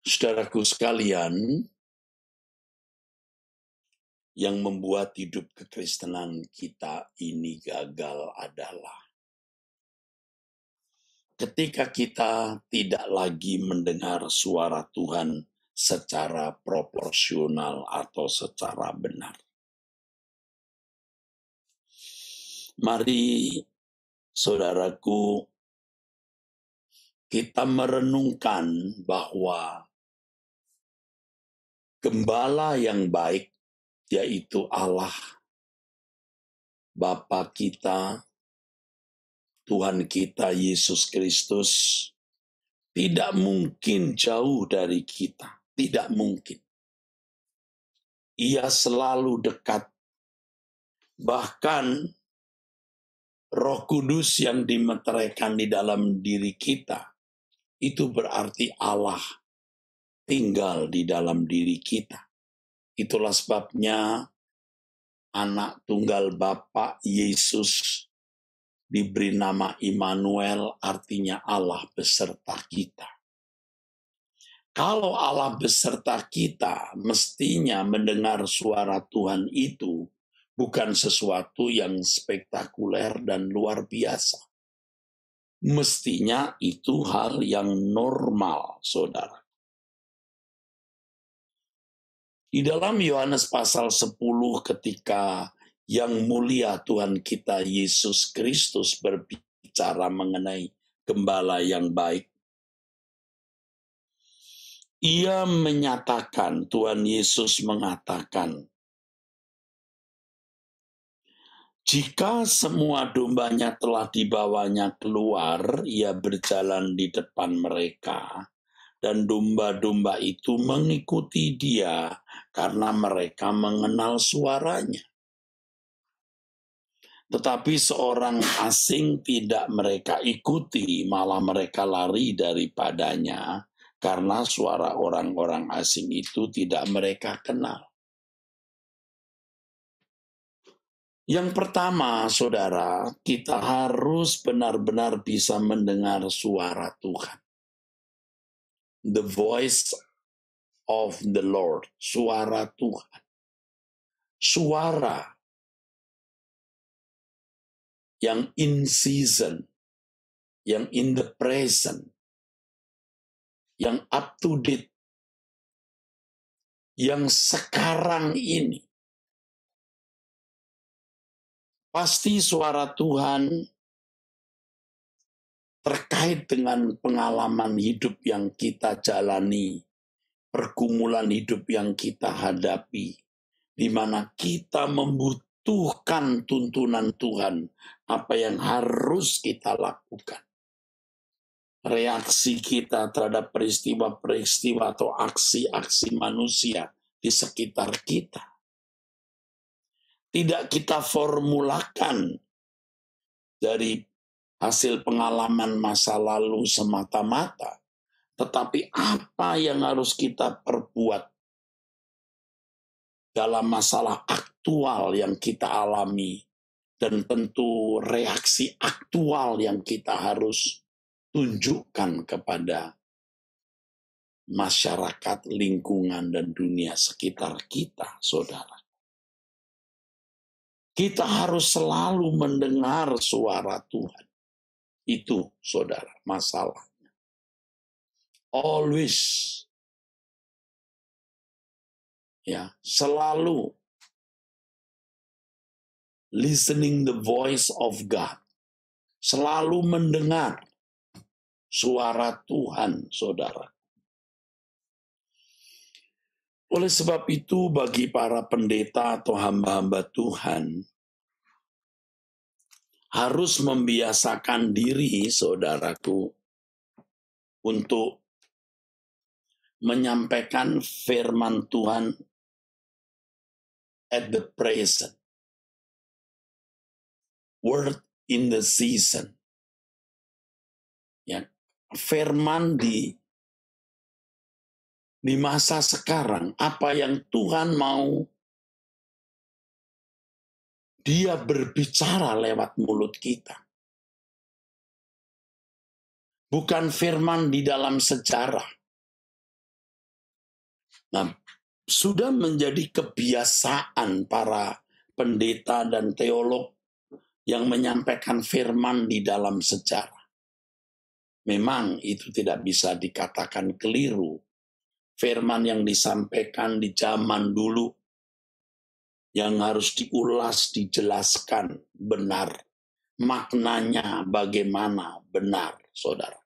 Saudaraku sekalian, yang membuat hidup kekristenan kita ini gagal adalah ketika kita tidak lagi mendengar suara Tuhan secara proporsional atau secara benar. Mari, saudaraku, kita merenungkan bahwa Gembala yang baik, yaitu Allah, Bapa kita, Tuhan kita Yesus Kristus, tidak mungkin jauh dari kita. Tidak mungkin. Ia selalu dekat. Bahkan Roh Kudus yang dimeteraikan di dalam diri kita, itu berarti Allah tinggal di dalam diri kita. Itulah sebabnya anak tunggal Bapa Yesus diberi nama Immanuel, artinya Allah beserta kita. Kalau Allah beserta kita, mestinya mendengar suara Tuhan itu bukan sesuatu yang spektakuler dan luar biasa. Mestinya itu hal yang normal, saudara. Di dalam Yohanes pasal 10 ketika yang mulia Tuhan kita Yesus Kristus berbicara mengenai gembala yang baik, Ia menyatakan, Tuhan Yesus mengatakan, jika semua dombanya telah dibawanya keluar, ia berjalan di depan mereka, dan domba-domba itu mengikuti dia karena mereka mengenal suaranya. Tetapi seorang asing tidak mereka ikuti, malah mereka lari daripadanya, karena suara orang-orang asing itu tidak mereka kenal. Yang pertama, saudara, kita harus benar-benar bisa mendengar suara Tuhan. The voice of the Lord, suara Tuhan. Suara yang in season, yang in the present, yang up to date, yang sekarang ini. Pasti suara Tuhan terkait dengan pengalaman hidup yang kita jalani, pergumulan hidup yang kita hadapi, di mana kita membutuhkan tuntunan Tuhan, apa yang harus kita lakukan. Reaksi kita terhadap peristiwa-peristiwa atau aksi-aksi manusia di sekitar kita. Tidak kita formulakan dari hasil pengalaman masa lalu semata-mata, tetapi apa yang harus kita perbuat dalam masalah aktual yang kita alami, dan tentu reaksi aktual yang kita harus tunjukkan kepada masyarakat, lingkungan, dan dunia sekitar kita, saudara. Kita harus selalu mendengar suara Tuhan. Itu, saudara, masalahnya. Always. Ya, selalu listening the voice of God. Selalu mendengar suara Tuhan, saudara. Oleh sebab itu, bagi para pendeta atau hamba-hamba Tuhan, harus membiasakan diri, saudaraku, untuk menyampaikan firman Tuhan at the present. Word in the season. Ya, firman di masa sekarang, apa yang Tuhan mau Dia berbicara lewat mulut kita. Bukan firman di dalam sejarah. Nah, sudah menjadi kebiasaan para pendeta dan teolog yang menyampaikan firman di dalam sejarah. Memang itu tidak bisa dikatakan keliru. Firman yang disampaikan di zaman dulu yang harus diulas, dijelaskan benar. Maknanya bagaimana benar, saudara.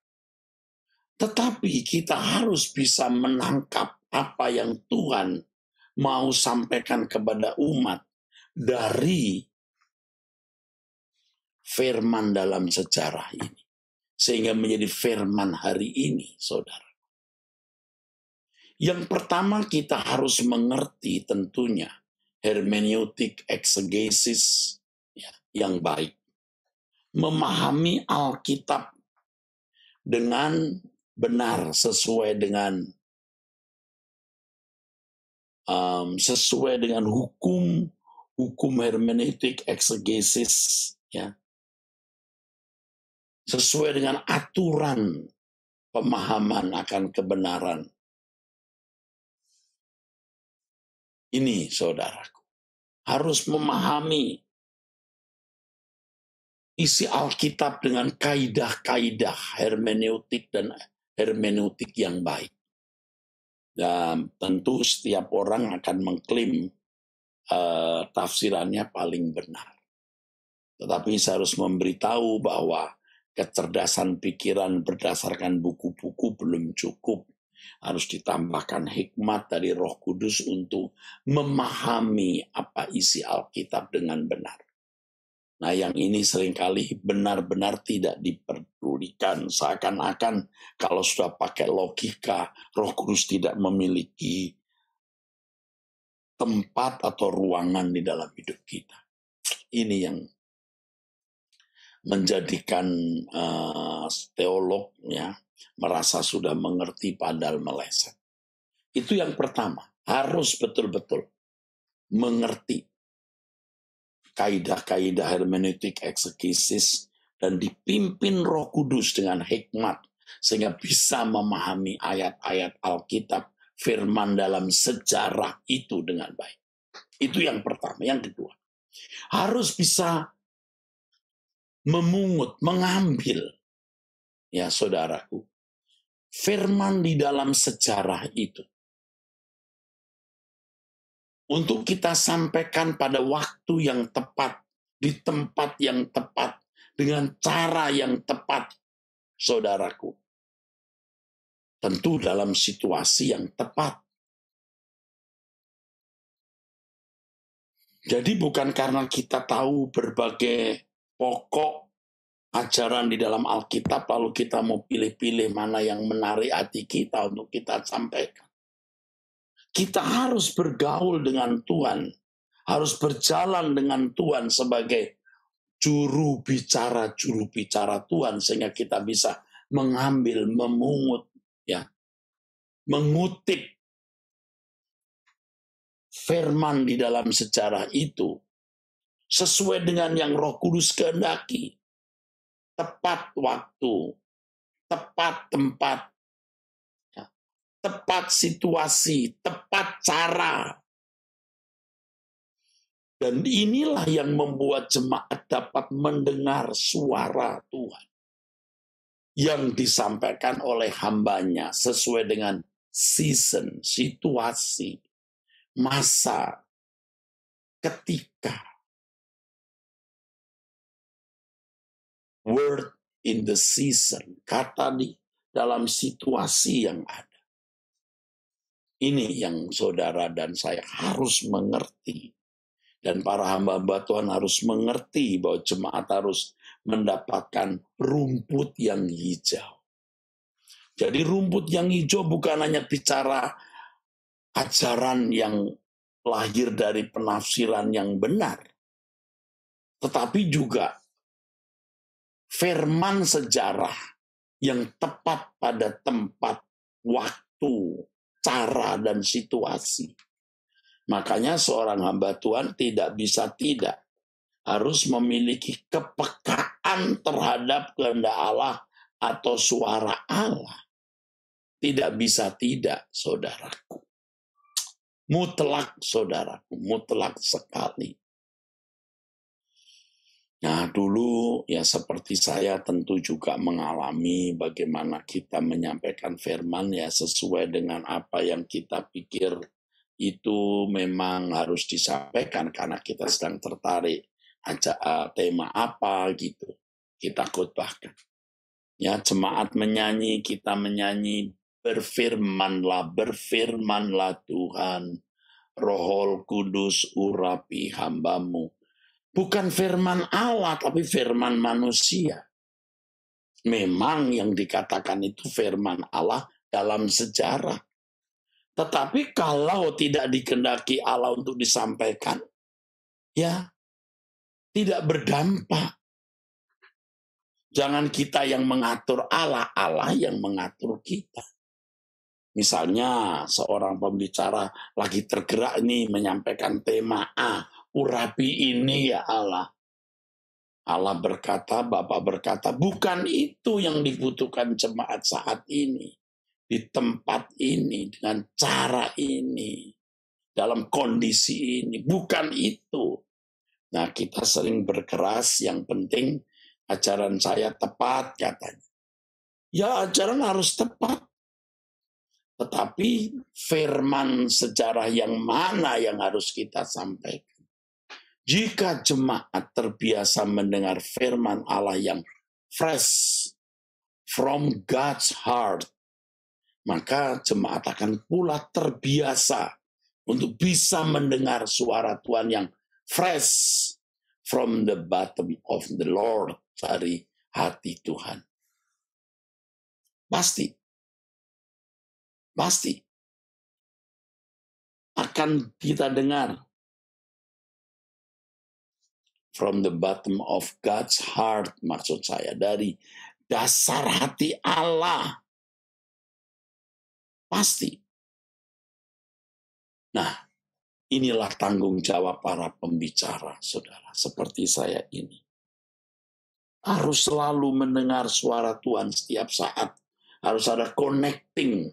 Tetapi kita harus bisa menangkap apa yang Tuhan mau sampaikan kepada umat dari firman dalam sejarah ini. Sehingga menjadi firman hari ini, saudara. Yang pertama kita harus mengerti tentunya hermeneutik exegesis yang baik. Memahami Alkitab dengan benar sesuai dengan hukum hermeneutik exegesis, ya, sesuai dengan aturan pemahaman akan kebenaran. Ini, saudaraku, harus memahami isi Alkitab dengan kaidah-kaidah hermeneutik dan hermeneutik yang baik. Dan tentu setiap orang akan mengklaim tafsirannya paling benar. Tetapi saya harus memberitahu bahwa kecerdasan pikiran berdasarkan buku-buku belum cukup. Harus ditambahkan hikmat dari Roh Kudus untuk memahami apa isi Alkitab dengan benar. Nah, yang ini seringkali benar-benar tidak diperdulikan. Seakan-akan kalau sudah pakai logika, Roh Kudus tidak memiliki tempat atau ruangan di dalam hidup kita. Ini yang menjadikan teolog ya merasa sudah mengerti padahal meleset. Itu yang pertama, harus betul-betul mengerti kaidah-kaidah hermeneutik eksegesis dan dipimpin Roh Kudus dengan hikmat sehingga bisa memahami ayat-ayat Alkitab, firman dalam sejarah itu dengan baik. Itu yang pertama. Yang kedua, harus bisa memungut, mengambil, ya saudaraku, firman di dalam sejarah itu untuk kita sampaikan pada waktu yang tepat, di tempat yang tepat, dengan cara yang tepat, saudaraku. Tentu dalam situasi yang tepat. Jadi bukan karena kita tahu berbagai pokok ajaran di dalam Alkitab, lalu kita mau pilih-pilih mana yang menarik hati kita untuk kita sampaikan. Kita harus bergaul dengan Tuhan, harus berjalan dengan Tuhan sebagai juru bicara Tuhan, sehingga kita bisa mengambil, memungut, ya, mengutip firman di dalam sejarah itu sesuai dengan yang Roh Kudus kehendaki. Tepat waktu, tepat tempat, ya, tepat situasi, tepat cara. Dan inilah yang membuat jemaat dapat mendengar suara Tuhan yang disampaikan oleh hambanya sesuai dengan season, situasi, masa, ketika. Word in the season, kata di dalam situasi yang ada. Ini yang saudara dan saya harus mengerti. Dan para hamba-hamba Tuhan harus mengerti bahwa jemaat harus mendapatkan rumput yang hijau. Jadi rumput yang hijau bukan hanya bicara ajaran yang lahir dari penafsiran yang benar, tetapi juga firman sejarah yang tepat pada tempat, waktu, cara, dan situasi. Makanya seorang hamba Tuhan tidak bisa tidak. Harus memiliki kepekaan terhadap kehendak Allah atau suara Allah. Tidak bisa tidak, saudaraku. Mutlak, saudaraku, mutlak sekali. Nah, dulu ya seperti saya tentu juga mengalami bagaimana kita menyampaikan firman ya sesuai dengan apa yang kita pikir itu memang harus disampaikan karena kita sedang tertarik tema apa gitu. Kita khotbahkan. Ya, jemaat menyanyi, kita menyanyi, berfirmanlah, berfirmanlah Tuhan, Roh Kudus urapi hambamu. Bukan firman Allah, tapi firman manusia. Memang yang dikatakan itu firman Allah dalam sejarah. Tetapi kalau tidak dikehendaki Allah untuk disampaikan, ya tidak berdampak. Jangan kita yang mengatur Allah, Allah yang mengatur kita. Misalnya seorang pembicara lagi tergerak nih menyampaikan tema A, urapi ini ya Allah. Allah berkata, Bapa berkata, bukan itu yang dibutuhkan jemaat saat ini. Di tempat ini, dengan cara ini, dalam kondisi ini. Bukan itu. Nah, kita sering berkeras, yang penting ajaran saya tepat katanya. Ya, ajaran harus tepat. Tetapi firman sejarah yang mana yang harus kita sampaikan? Jika jemaat terbiasa mendengar firman Allah yang fresh from God's heart, maka jemaat akan pula terbiasa untuk bisa mendengar suara Tuhan yang fresh from the bottom of the Lord, dari hati Tuhan. Pasti akan kita dengar from the bottom of God's heart, maksud saya dari dasar hati Allah. Pasti. Nah, inilah tanggung jawab para pembicara, saudara, seperti saya ini. Harus selalu mendengar suara Tuhan setiap saat. Harus ada connecting.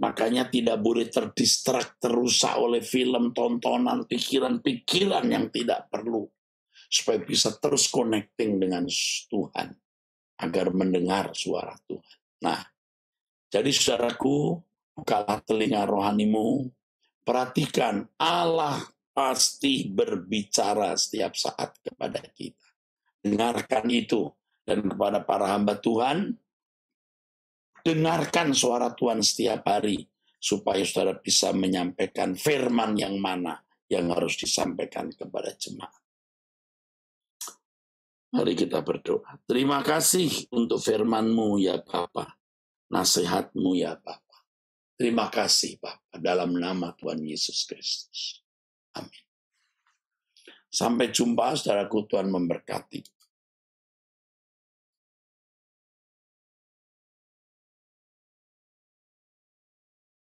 Makanya tidak boleh terdistrak, terusak oleh film, tontonan, pikiran-pikiran yang tidak perlu. Supaya bisa terus connecting dengan Tuhan. Agar mendengar suara Tuhan. Nah, jadi saudaraku, bukalah telinga rohanimu. Perhatikan, Allah pasti berbicara setiap saat kepada kita. Dengarkan itu. Dan kepada para hamba Tuhan, dengarkan suara Tuhan setiap hari, supaya saudara bisa menyampaikan firman yang mana yang harus disampaikan kepada jemaat. Mari kita berdoa. Terima kasih untuk firman-Mu ya Bapa, nasihat-Mu ya Bapa. Terima kasih Bapa, dalam nama Tuhan Yesus Kristus. Amin. Sampai jumpa, saudaraku, Tuhan memberkati.